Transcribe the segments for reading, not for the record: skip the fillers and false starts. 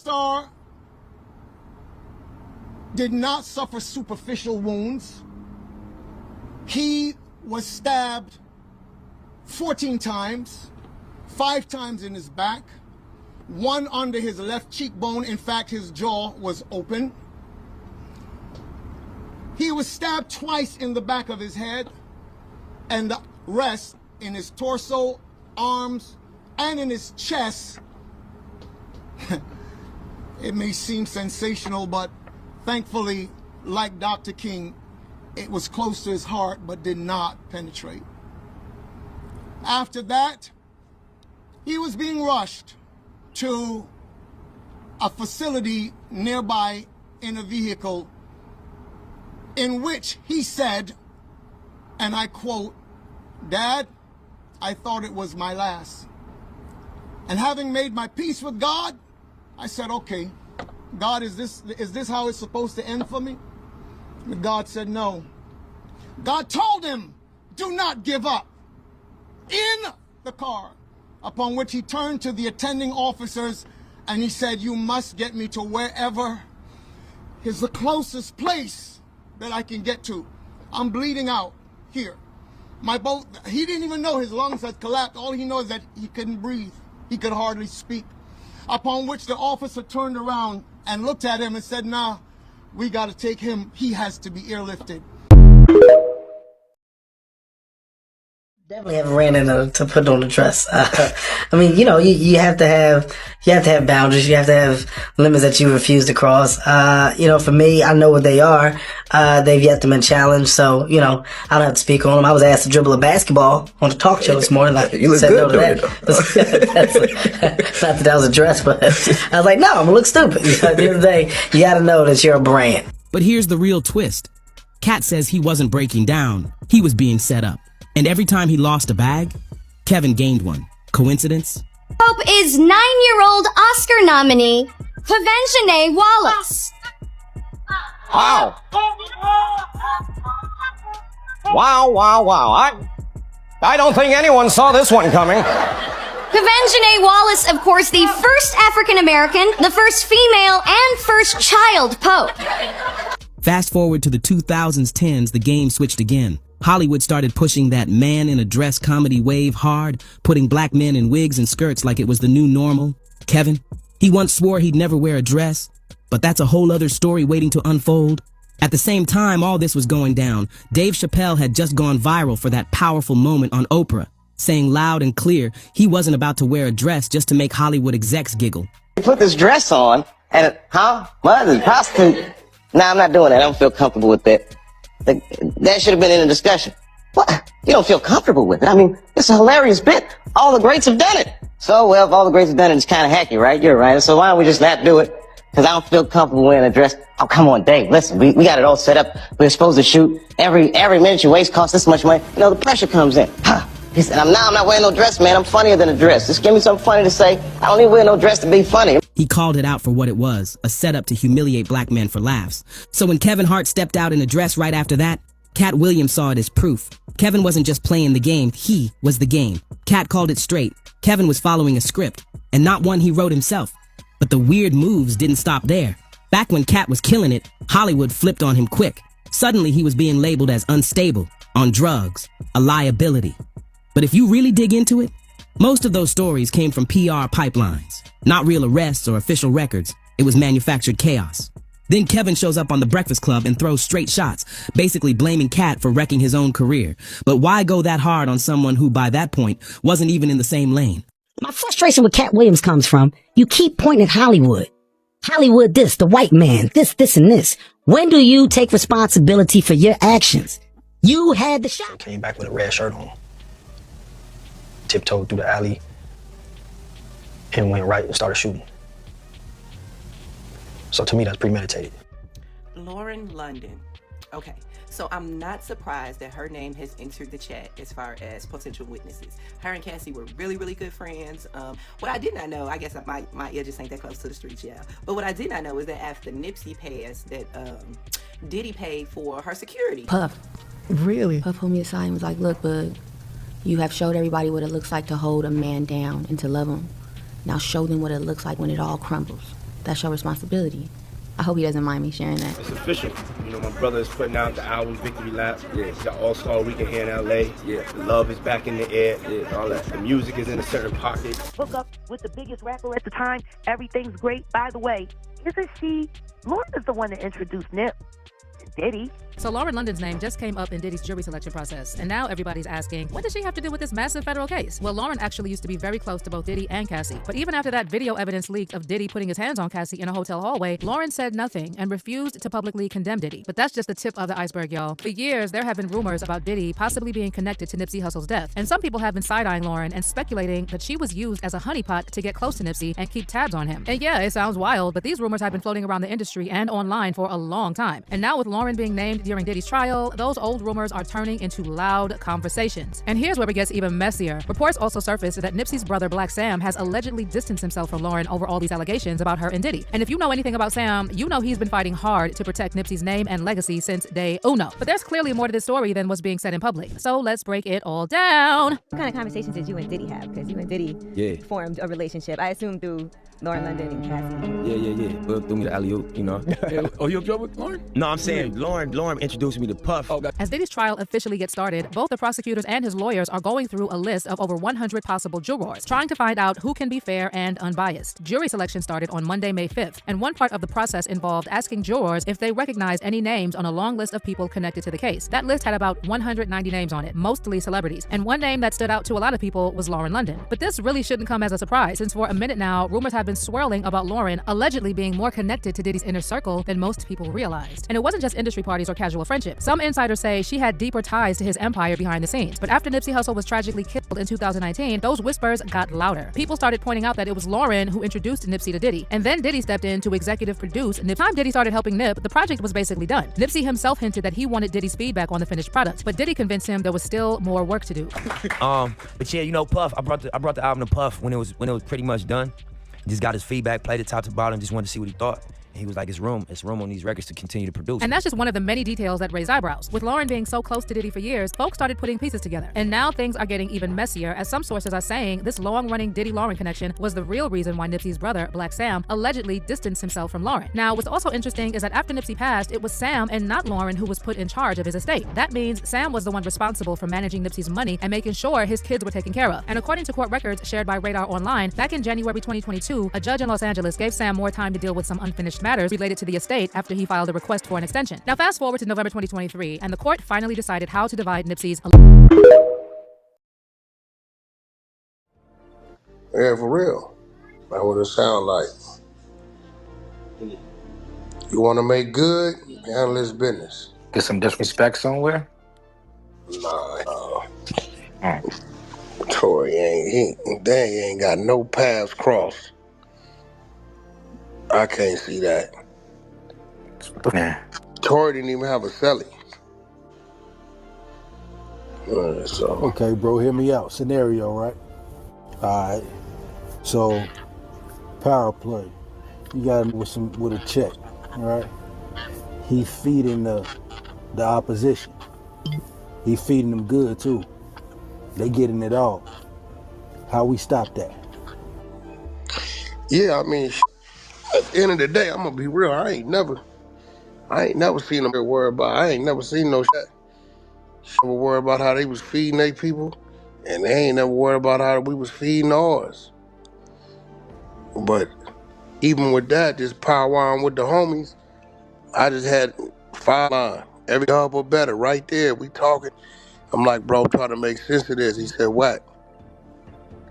star did not suffer superficial wounds. He was stabbed 14 times, 5 times in his back, 1 under his left cheekbone. In fact, his jaw was open. He was stabbed twice in the back of his head, and the rest in his torso, arms, and in his chest. It may seem sensational, but thankfully, like Dr. King, it was close to his heart but did not penetrate. After that, he was being rushed to a facility nearby in a vehicle in which he said, and I quote, "Dad, I thought it was my last." And having made my peace with God, I said, okay, God, is this how it's supposed to end for me? And God said no. God told him, do not give up, in the car, upon which he turned to the attending officers and he said, you must get me to wherever is the closest place that I can get to. I'm bleeding out here. He didn't even know his lungs had collapsed. All he knows is that he couldn't breathe. He could hardly speak. Upon which the officer turned around and looked at him and said, nah, we got to take him. He has to be airlifted. Definitely haven't ran into to put on a dress. I mean, you know, you have to have boundaries. You have to have limits that you refuse to cross. You know, for me, I know what they are. They've yet to been challenged, so you know, I don't have to speak on them. I was asked to dribble a basketball on the talk show this morning. Like, you look said good no to that. Not that that was a dress, but I was like, no, I'm gonna look stupid. You know, at the end of the day, you got to know that you're a brand. But here's the real twist. Kat says he wasn't breaking down. He was being set up. And every time he lost a bag, Kevin gained one. Coincidence? Pope is 9-year-old Oscar nominee, Pavenjane Wallace. Wow. Wow. I don't think anyone saw this one coming. Pavenjane Wallace, of course, the first African-American, the first female, and first child pope. Fast forward to the 2010s, the game switched again. Hollywood started pushing that man-in-a-dress comedy wave hard, putting black men in wigs and skirts like it was the new normal. Kevin, he once swore he'd never wear a dress, but that's a whole other story waiting to unfold. At the same time all this was going down, Dave Chappelle had just gone viral for that powerful moment on Oprah, saying loud and clear he wasn't about to wear a dress just to make Hollywood execs giggle. You put this dress on, and what? The prostitute? Nah, I'm not doing that. I don't feel comfortable with that. That should have been in the discussion. What? You don't feel comfortable with it? I mean, it's a hilarious bit. All the greats have done it. So, well, if all the greats have done it, it's kind of hacky, right? You're right. So why don't we just not do it? Because I don't feel comfortable wearing a dress. Oh, come on, Dave. Listen, we got it all set up. We're supposed to shoot. Every minute you waste costs this much money. You know, the pressure comes in. He said, I'm not wearing no dress, man. I'm funnier than a dress. Just give me something funny to say. I don't need to wear no dress to be funny. He called it out for what it was, a setup to humiliate black men for laughs. So when Kevin Hart stepped out in a dress right after that, Cat Williams saw it as proof. Kevin wasn't just playing the game, he was the game. Cat called it straight. Kevin was following a script, and not one he wrote himself. But the weird moves didn't stop there. Back when Cat was killing it, Hollywood flipped on him quick. Suddenly he was being labeled as unstable, on drugs, a liability. But if you really dig into it, most of those stories came from PR pipelines. Not real arrests or official records. It was manufactured chaos. Then Kevin shows up on The Breakfast Club and throws straight shots, basically blaming Cat for wrecking his own career. But why go that hard on someone who, by that point, wasn't even in the same lane? My frustration with Cat Williams comes from, you keep pointing at Hollywood. Hollywood this, the white man, this, and this. When do you take responsibility for your actions? You had the shot. Came back with a red shirt on. Tiptoed through the alley and went right and started shooting. So to me, that's premeditated. Lauren London. Okay, so I'm not surprised that her name has entered the chat as far as potential witnesses. Her and Cassie were really, really good friends. What I did not know, I guess my ear just ain't that close to the streets, yeah. But what I did not know is that after Nipsey passed, that Diddy paid for her security. Puff. Really? Puff pulled me aside and was like, look, bud, you have showed everybody what it looks like to hold a man down and to love him. Now show them what it looks like when it all crumbles. That's your responsibility. I hope he doesn't mind me sharing that. It's official. You know, my brother is putting out the album Victory Lap. Yeah. We got All-Star Weekend here in LA. Yeah. The love is back in the air. Yeah. All that. The music is in a certain pocket. Hook up with the biggest rapper at the time. Everything's great. By the way, isn't she? Lauren is the one that introduced Nip and Diddy. So Lauren London's name just came up in Diddy's jury selection process, and now everybody's asking, what does she have to do with this massive federal case? Well, Lauren actually used to be very close to both Diddy and Cassie. But even after that video evidence leaked of Diddy putting his hands on Cassie in a hotel hallway, Lauren said nothing and refused to publicly condemn Diddy. But that's just the tip of the iceberg, y'all. For years, there have been rumors about Diddy possibly being connected to Nipsey Hussle's death. And some people have been side-eyeing Lauren and speculating that she was used as a honeypot to get close to Nipsey and keep tabs on him. And yeah, it sounds wild, but these rumors have been floating around the industry and online for a long time. And now with Lauren being named during Diddy's trial, those old rumors are turning into loud conversations. And here's where it gets even messier. Reports also surfaced that Nipsey's brother Black Sam has allegedly distanced himself from Lauren over all these allegations about her and Diddy. And if you know anything about Sam, you know he's been fighting hard to protect Nipsey's name and legacy since day uno. But there's clearly more to this story than what's being said in public. So let's break it all down. What kind of conversations did you and Diddy have? Because you and Diddy formed a relationship, I assume through Lauren London and Cassie. Yeah. Will threw me the alley-oop, you know. Oh, you up with Lauren? No, I'm saying Lauren introduced me to Puff. Oh, as Diddy's trial officially gets started, both the prosecutors and his lawyers are going through a list of over 100 possible jurors, trying to find out who can be fair and unbiased. Jury selection started on Monday, May 5th, and one part of the process involved asking jurors if they recognized any names on a long list of people connected to the case. That list had about 190 names on it, mostly celebrities, and one name that stood out to a lot of people was Lauren London. But this really shouldn't come as a surprise, since for a minute now, rumors have been swirling about Lauren allegedly being more connected to Diddy's inner circle than most people realized. And it wasn't just industry parties or casual friendship. Some insiders say she had deeper ties to his empire behind the scenes. But after Nipsey Hussle was tragically killed in 2019, those whispers got louder. People started pointing out that it was Lauren who introduced Nipsey to Diddy. And then Diddy stepped in to executive produce. And the time Diddy started helping Nip, the project was basically done. Nipsey himself hinted that he wanted Diddy's feedback on the finished product, but Diddy convinced him there was still more work to do. But yeah, you know, Puff, I brought the album to Puff when it was pretty much done. Just got his feedback, played it top to bottom, just wanted to see what he thought. And he was like, it's room on these records to continue to produce. And that's just one of the many details that raise eyebrows. With Lauren being so close to Diddy for years, folks started putting pieces together. And now things are getting even messier, as some sources are saying this long-running Diddy-Lauren connection was the real reason why Nipsey's brother, Black Sam, allegedly distanced himself from Lauren. Now, what's also interesting is that after Nipsey passed, it was Sam and not Lauren who was put in charge of his estate. That means Sam was the one responsible for managing Nipsey's money and making sure his kids were taken care of. And according to court records shared by Radar Online, back in January 2022, a judge in Los Angeles gave Sam more time to deal with some unfinished matters related to the estate after he filed a request for an extension. Now fast forward to November 2023, and the court finally decided how to divide Nipsey's... Yeah, for real. That's what it sound like. You want to make good, handle his business. Get some disrespect somewhere? Nah. Tory ain't got no paths crossed. I can't see that. Yeah. Tory didn't even have a celly. Okay, bro, hear me out. Scenario, right? Alright. So, power play. You got him with a check, right? He feeding the opposition. He feeding them good too. They getting it all. How we stop that? Yeah, I mean, at the end of the day, I'm gonna be real. I ain't never seen them worry about. I ain't never seen no shit. Never worry about how they was feeding their people, and they ain't never worried about how we was feeding ours. But even with that, just powwowing with the homies, I just had 5 lines. Every double better right there. We talking. I'm like, bro, try to make sense of this. He said, what?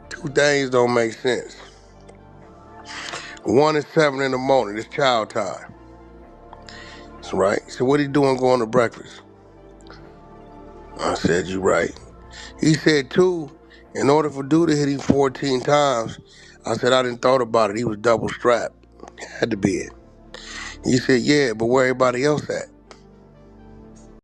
2 things don't make sense. 1 is 7 in the morning. It's child time. That's right. He said, what he doing going to breakfast? I said, you right. He said, 2, in order for dude to hit him 14 times, I said, I didn't thought about it. He was double strapped. Had to be it. He said, yeah, but where everybody else at?